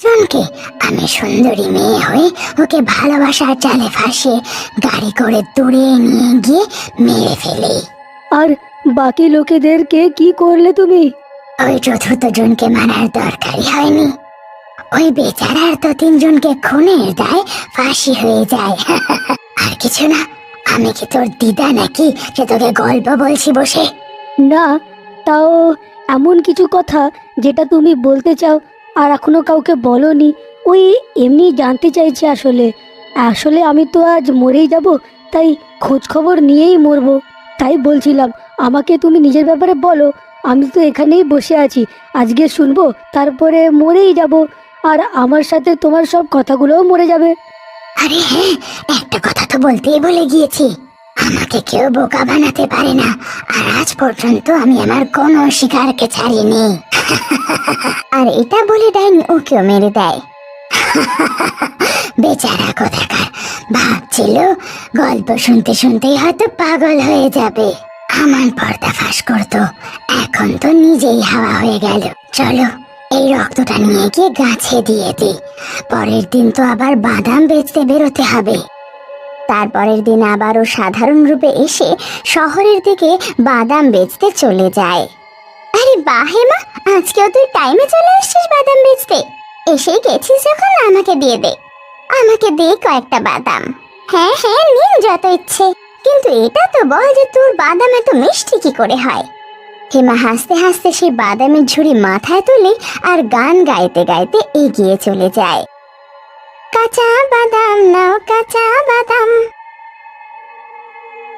জনকে আমি সুন্দরী মেয়ে হয়ে ওকে ভালোবাসার জালে ফাঁসিয়ে গাড়ি করে দূরে নিয়ে গিয়ে মেরে ফেলি। আর বাকি লোকেদেরকে কি করলে তুমি? ওই চতুর্থ জনকে মারার দরকারই হয়নি। ওই বেচারার তো 3 জনকে খুনের দায় ফাঁসি হয়ে যায়। আর কিছু না। আমি কি তোর দিদা নাকি যে তোকে গল্প বলছি বসে? না, তাও এমন কিছু কথা যেটা তুমি বলতে চাও আর এখনো কাউকে বলনি, ওই এমনি জানতে চাইছি। আসলে আসলে আমি তো আজ মরেই যাব, তাই খোঁজ খবর নিয়েই মরবো। তাই বলছিলাম আমাকে তুমি নিজের ব্যাপারে বলো। আমি তো এখানেই বসে আছি, আজকে শুনবো, তারপরে মরেই যাব। আর আমার সাথে তোমার সব কথাগুলোও মরে যাবে। আরে হ্যাঁ, একটা কথা তো বলতেই ভুলে গিয়েছি। আমাকে কেউ বোকা বানাতে পারে না। আর আজ পর্যন্ত আমি আমার কোনো শিকারকে ছাড়িনি। আর এটা বলে ডাইনি ওকেও মেরে দেয়। বেচারা কোথাকার ভাবছিল গল্প শুনতে শুনতেই হয়তো পাগল হয়ে যাবে। আমার পর্দা ফাঁস করতো, এখন তো নিজেই হাওয়া হয়ে গেল। চলো এই রক্তটা নিয়ে গিয়ে গাছে দিয়ে দিই। পরের দিন তো আবার বাদাম বেচতে বেরোতে হবে। তারপরের দিন আবারও সাধারণ রূপে এসে শহরের দিকে বাদাম বেচতে চলে যায়। আরে বাহ হেমা, আজকেও তুই টাইমে চলে এসেছিস বাদাম বেচতে। এসেই গেছিস যখন আমাকে দিয়ে দে। আমাকে দে কয়েকটা বাদাম। হ্যাঁ হ্যাঁ, নিন যত ইচ্ছে, কিন্তু এটা তো বল যে তোর বাদাম এত মিষ্টি কি করে হয়। হেমা হাসতে হাসতে সেই বাদামের ঝুড়ি মাথায় তুলে আর গান গাইতে গাইতে এগিয়ে চলে যায়। কাঁচা বাদাম নাও, কাঁচা বাদাম।